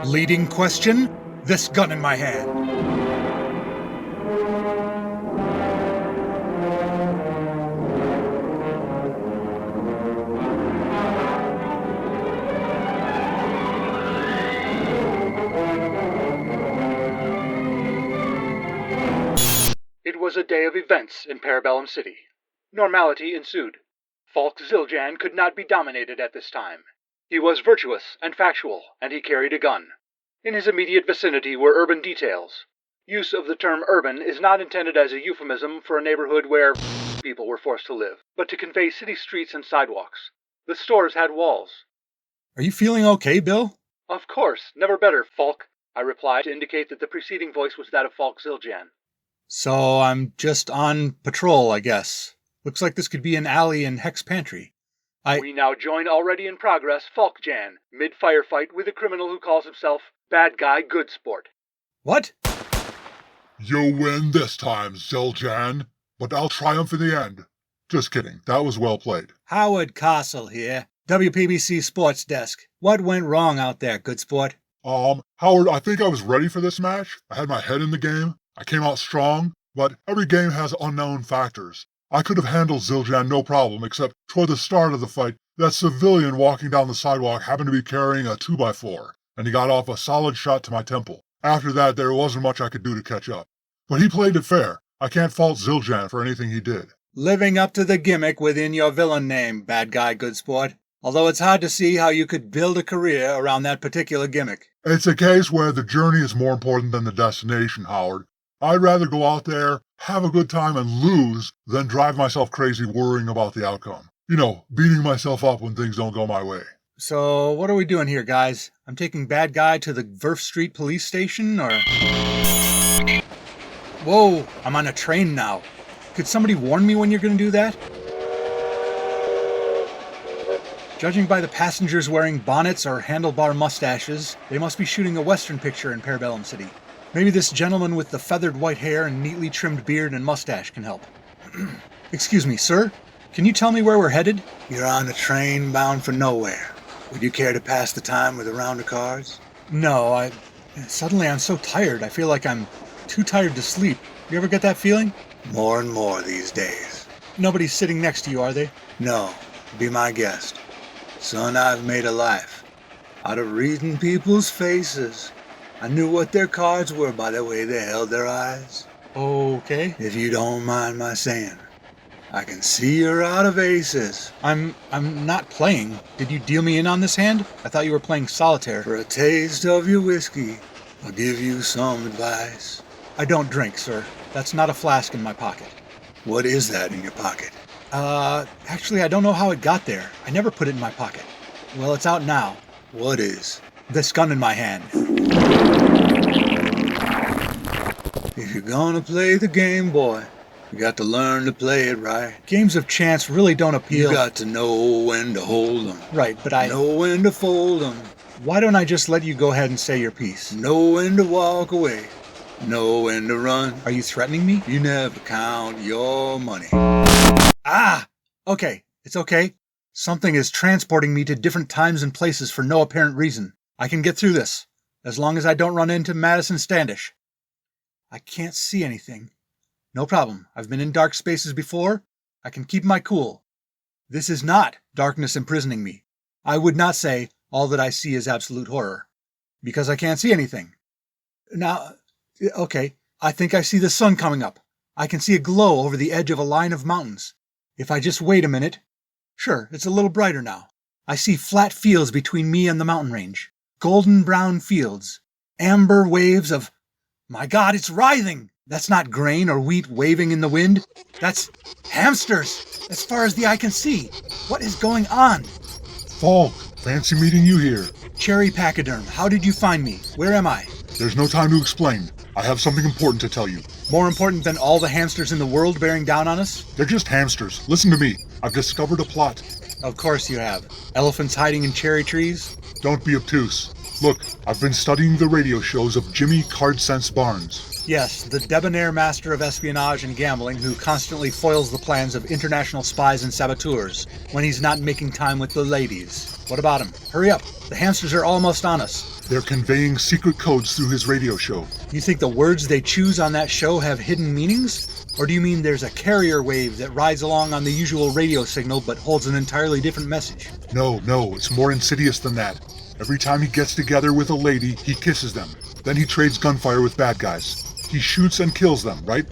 Leading question, this gun in my hand. It was a day of events in Parabellum City. Normality ensued. Falk Zildjian could not be dominated at this time. He was virtuous and factual, and he carried a gun. In his immediate vicinity were urban details. Use of the term urban is not intended as a euphemism for a neighborhood where people were forced to live, but to convey city streets and sidewalks. The stores had walls. Are you feeling okay, Bill? Of course, never better, Falk, I replied to indicate that the preceding voice was that of Falk Zildjian. So I'm just on patrol, I guess. Looks like this could be an alley in Hex Pantry. We now join already in progress Falkjan, mid-firefight with a criminal who calls himself Bad Guy Good Sport. What? You win this time, Zildjian, but I'll triumph in the end. Just kidding, that was well played. Howard Castle here, WPBC Sports Desk. What went wrong out there, Good Sport? Howard, I think I was ready for this match. I had my head in the game. I came out strong, but every game has unknown factors. I could have handled Zildjian no problem, except toward the start of the fight, that civilian walking down the sidewalk happened to be carrying a 2x4, and he got off a solid shot to my temple. After that, there wasn't much I could do to catch up. But he played it fair. I can't fault Zildjian for anything he did. Living up to the gimmick within your villain name, Bad Guy Good Sport. Although it's hard to see how you could build a career around that particular gimmick. It's a case where the journey is more important than the destination, Howard. I'd rather go out there, have a good time, and lose than drive myself crazy worrying about the outcome. You know, beating myself up when things don't go my way. So, what are we doing here, guys? I'm taking Bad Guy to the Verf Street police station, or... Whoa, I'm on a train now. Could somebody warn me when you're going to do that? Judging by the passengers wearing bonnets or handlebar mustaches, they must be shooting a Western picture in Parabellum City. Maybe this gentleman with the feathered white hair and neatly trimmed beard and mustache can help. Excuse me, sir? Can you tell me where we're headed? You're on a train bound for nowhere. Would you care to pass the time with a round of cards? No, Suddenly I'm so tired. I feel like I'm too tired to sleep. You ever get that feeling? More and more these days. Nobody's sitting next to you, are they? No. Be my guest. Son, I've made a life out of reading people's faces. I knew what their cards were by the way they held their eyes. Okay. If you don't mind my saying, I can see you're out of aces. I'm not playing. Did you deal me in on this hand? I thought you were playing solitaire. For a taste of your whiskey, I'll give you some advice. I don't drink, sir. That's not a flask in my pocket. What is that in your pocket? Actually, I don't know how it got there. I never put it in my pocket. Well, it's out now. What is? This gun in my hand. If you're gonna play the game, boy, you got to learn to play it right. Games of chance really don't appeal. You got to know when to hold them. Right, but I know when to fold them. Why don't I just let you go ahead and say your piece? Know when to walk away. Know when to run. Are you threatening me? You never count your money. Ah! Okay, it's okay. Something is transporting me to different times and places for no apparent reason. I can get through this, as long as I don't run into Madison Standish. I can't see anything. No problem. I've been in dark spaces before. I can keep my cool. This is not darkness imprisoning me. I would not say all that I see is absolute horror, because I can't see anything. Now, okay, I think I see the sun coming up. I can see a glow over the edge of a line of mountains. If I just wait a minute... Sure, it's a little brighter now. I see flat fields between me and the mountain range. Golden brown fields. Amber waves of... My God, it's writhing! That's not grain or wheat waving in the wind. That's hamsters, as far as the eye can see. What is going on? Falk, fancy meeting you here. Cherry Pachyderm, how did you find me? Where am I? There's no time to explain. I have something important to tell you. More important than all the hamsters in the world bearing down on us? They're just hamsters. Listen to me. I've discovered a plot. Of course you have. Elephants hiding in cherry trees? Don't be obtuse. Look, I've been studying the radio shows of Jimmy Card Sense Barnes. Yes, the debonair master of espionage and gambling who constantly foils the plans of international spies and saboteurs when he's not making time with the ladies. What about him? Hurry up. The hamsters are almost on us. They're conveying secret codes through his radio show. You think the words they choose on that show have hidden meanings? Or do you mean there's a carrier wave that rides along on the usual radio signal but holds an entirely different message? No, it's more insidious than that. Every time he gets together with a lady, he kisses them. Then he trades gunfire with bad guys. He shoots and kills them, right?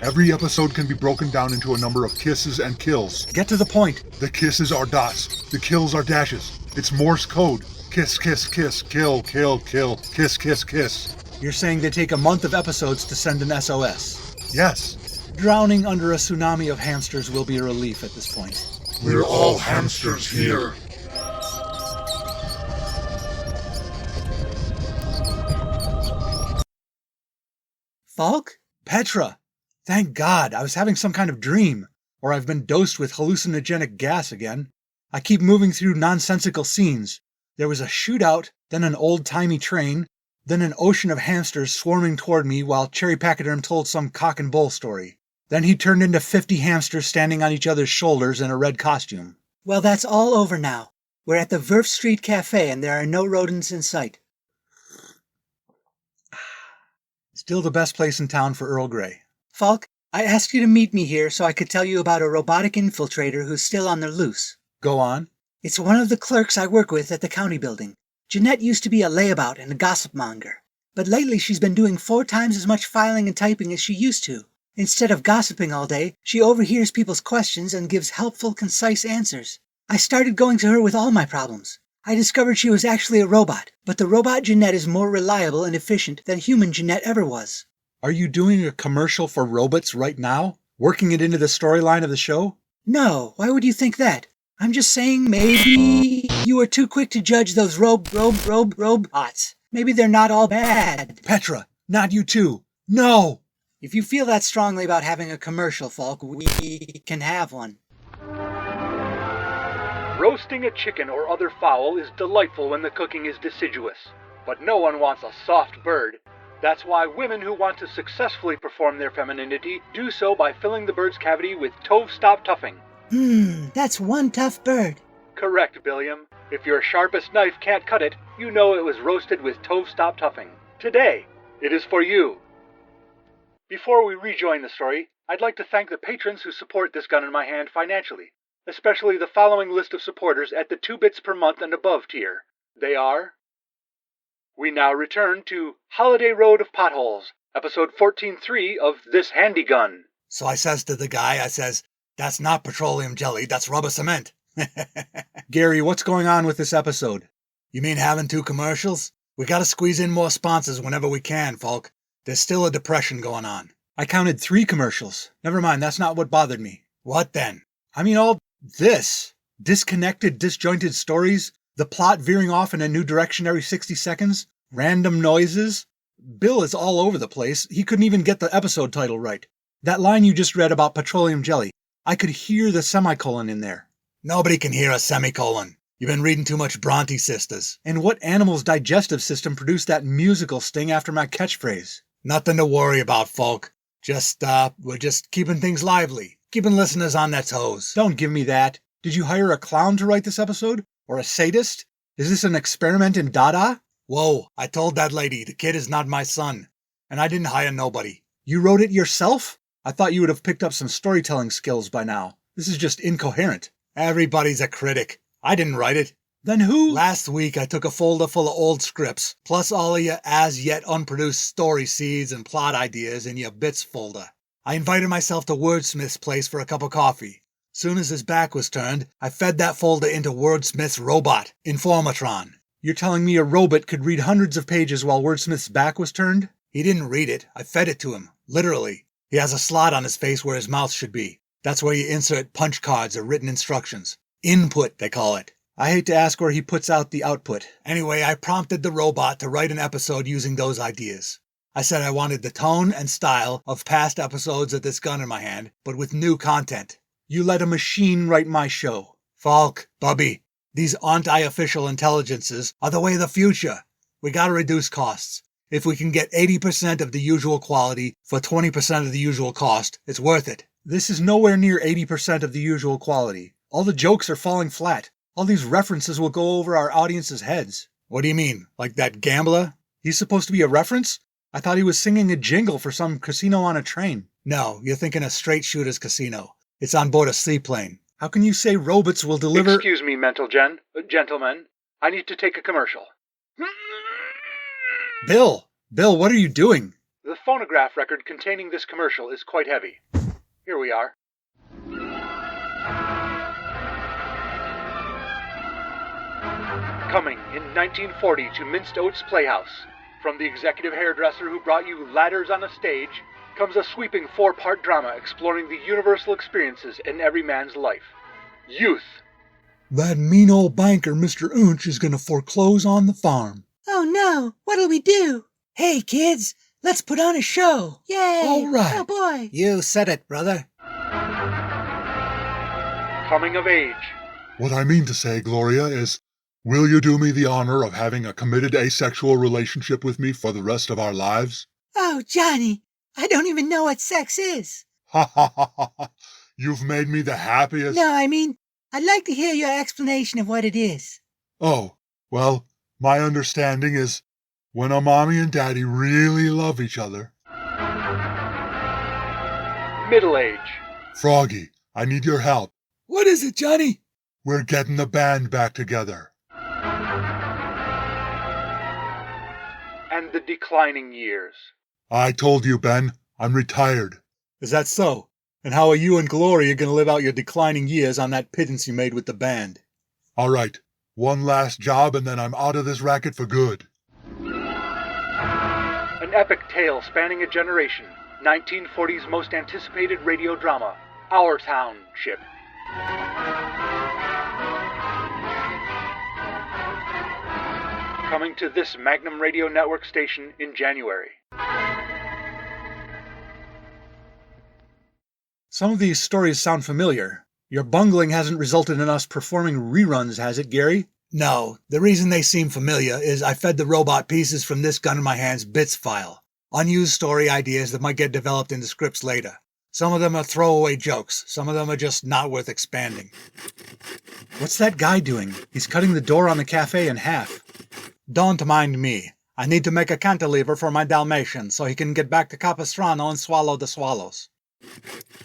Every episode can be broken down into a number of kisses and kills. Get to the point. The kisses are dots. The kills are dashes. It's Morse code. Kiss, kiss, kiss, kill, kill, kill, kiss, kiss, kiss. You're saying they take a month of episodes to send an SOS? Yes. Drowning under a tsunami of hamsters will be a relief at this point. We're all hamsters here. Falk? Petra! Thank God, I was having some kind of dream, or I've been dosed with hallucinogenic gas again. I keep moving through nonsensical scenes. There was a shootout, then an old-timey train, then an ocean of hamsters swarming toward me while Cherry Pachyderm told some cock and bull story. Then he turned into 50 hamsters standing on each other's shoulders in a red costume. Well, that's all over now. We're at the Verf Street Cafe and there are no rodents in sight. Still the best place in town for Earl Grey. Falk, I asked you to meet me here so I could tell you about a robotic infiltrator who's still on the loose. Go on. It's one of the clerks I work with at the county building. Jeanette used to be a layabout and a gossip monger, but lately she's been doing 4 times as much filing and typing as she used to. Instead of gossiping all day, she overhears people's questions and gives helpful, concise answers. I started going to her with all my problems. I discovered she was actually a robot, but the robot Jeanette is more reliable and efficient than human Jeanette ever was. Are you doing a commercial for robots right now? Working it into the storyline of the show? No, why would you think that? I'm just saying maybe you were too quick to judge those robots. Maybe they're not all bad. Petra, not you too. No! If you feel that strongly about having a commercial, Falk, we can have one. Roasting a chicken or other fowl is delightful when the cooking is deciduous, but no one wants a soft bird. That's why women who want to successfully perform their femininity do so by filling the bird's cavity with Tove-stop tuffing. That's one tough bird. Correct, Billiam. If your sharpest knife can't cut it, you know it was roasted with Tove-stop tuffing. Today, it is for you. Before we rejoin the story, I'd like to thank the patrons who support This Gun in My Hand financially, especially the following list of supporters at the 2 bits per month and above tier. They are... We now return to Holiday Road of Potholes, episode 14.3 of This Handy Gun. So I says to the guy, that's not petroleum jelly, that's rubber cement. Gary, what's going on with this episode? You mean having 2 commercials? We gotta squeeze in more sponsors whenever we can, Falk. There's still a depression going on. I counted 3 commercials. Never mind, that's not what bothered me. What then? I mean all this. Disconnected, disjointed stories, the plot veering off in a new direction every 60 seconds, random noises. Bill is all over the place. He couldn't even get the episode title right. That line you just read about petroleum jelly, I could hear the semicolon in there. Nobody can hear a semicolon. You've been reading too much Bronte Sisters. And what animal's digestive system produced that musical sting after my catchphrase? Nothing to worry about, folk. We're just keeping things lively. Keeping listeners on their toes. Don't give me that. Did you hire a clown to write this episode? Or a sadist? Is this an experiment in Dada? Whoa, I told that lady, the kid is not my son. And I didn't hire nobody. You wrote it yourself? I thought you would have picked up some storytelling skills by now. This is just incoherent. Everybody's a critic. I didn't write it. Then who? Last week I took a folder full of old scripts, plus all of your as-yet unproduced story seeds and plot ideas in your bits folder. I invited myself to Wordsmith's place for a cup of coffee. Soon as his back was turned, I fed that folder into Wordsmith's robot, Informatron. You're telling me a robot could read hundreds of pages while Wordsmith's back was turned? He didn't read it. I fed it to him. Literally. He has a slot on his face where his mouth should be. That's where you insert punch cards or written instructions. Input, they call it. I hate to ask where he puts out the output. Anyway, I prompted the robot to write an episode using those ideas. I said I wanted the tone and style of past episodes of This Gun in My Hand, but with new content. You let a machine write my show. Falk, Bubby, these anti-official intelligences are the way of the future. We gotta reduce costs. If we can get 80% of the usual quality for 20% of the usual cost, it's worth it. This is nowhere near 80% of the usual quality. All the jokes are falling flat. All these references will go over our audience's heads. What do you mean? Like that gambler? He's supposed to be a reference? I thought he was singing a jingle for some casino on a train. No, you're thinking of Straight Shooter's Casino. It's on board a seaplane. How can you say robots will deliver— Excuse me, gentlemen. I need to take a commercial. Bill, what are you doing? The phonograph record containing this commercial is quite heavy. Here we are. Coming in 1940 to Minced Oats Playhouse, from the executive hairdresser who brought you Ladders on a Stage, comes a sweeping 4-part drama exploring the universal experiences in every man's life. Youth. That mean old banker, Mr. Unch, is going to foreclose on the farm. Oh no, what'll we do? Hey kids, let's put on a show. Yay! All right. Oh boy. You said it, brother. Coming of age. What I mean to say, Gloria, is, will you do me the honor of having a committed asexual relationship with me for the rest of our lives? Oh, Johnny, I don't even know what sex is. Ha ha ha ha ha. You've made me the happiest. No, I mean, I'd like to hear your explanation of what it is. Oh, well, my understanding is when a mommy and daddy really love each other. Middle age. Froggy, I need your help. What is it, Johnny? We're getting the band back together. And the declining years. I told you, Ben, I'm retired. Is that so? And how are you and Gloria going to live out your declining years on that pittance you made with the band? All right, one last job and then I'm out of this racket for good. An epic tale spanning a generation. 1940's most anticipated radio drama, Our Township. Coming to this Magnum Radio Network station in January. Some of these stories sound familiar. Your bungling hasn't resulted in us performing reruns, has it, Gary? No. The reason they seem familiar is I fed the robot pieces from this gun in my hand's bits file. Unused story ideas that might get developed into scripts later. Some of them are throwaway jokes. Some of them are just not worth expanding. What's that guy doing? He's cutting the door on the cafe in half. Don't mind me. I need to make a cantilever for my Dalmatian so he can get back to Capistrano and swallow the swallows.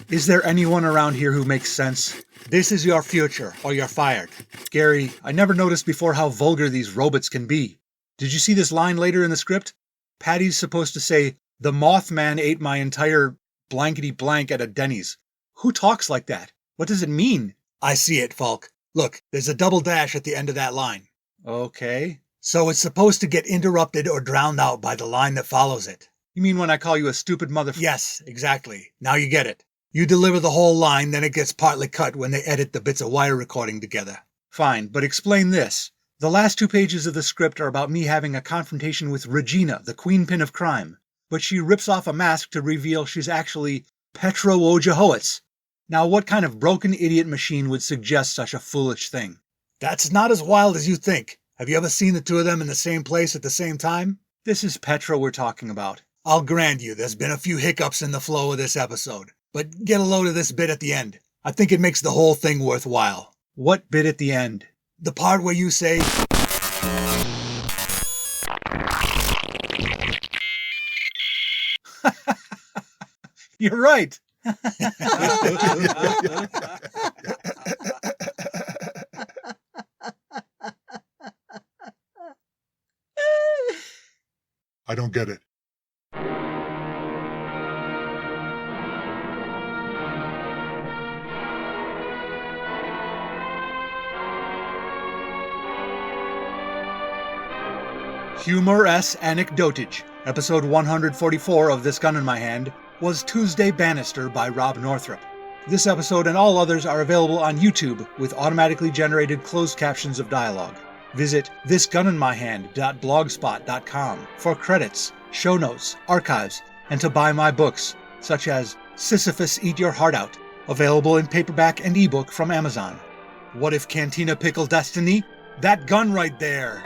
Is there anyone around here who makes sense? This is your future, or you're fired. Gary, I never noticed before how vulgar these robots can be. Did you see this line later in the script? Patty's supposed to say, "The Mothman ate my entire blankety-blank at a Denny's." Who talks like that? What does it mean? I see it, Falk. Look, there's a double dash at the end of that line. Okay. So it's supposed to get interrupted or drowned out by the line that follows it. You mean when I call you a stupid motherfucker? Yes, exactly. Now you get it. You deliver the whole line, then it gets partly cut when they edit the bits of wire recording together. Fine, but explain this. The last 2 pages of the script are about me having a confrontation with Regina, the queenpin of crime. But she rips off a mask to reveal she's actually Petro Wojciechowicz. Now what kind of broken idiot machine would suggest such a foolish thing? That's not as wild as you think. Have you ever seen the two of them in the same place at the same time? This is Petro we're talking about. I'll grant you there's been a few hiccups in the flow of this episode, but get a load of this bit at the end. I think it makes the whole thing worthwhile. What bit at the end? The part where you say... You're right. I don't get it. Humoresce Anecdotage, episode 144 of This Gun in My Hand, was Tuesday Bannister by Rob Northrop. This episode and all others are available on YouTube with automatically generated closed captions of dialogue. Visit thisguninmyhand.blogspot.com for credits, show notes, archives, and to buy my books, such as Sisyphus Eat Your Heart Out, available in paperback and ebook from Amazon. What if Cantina Pickle Destiny? That gun right there!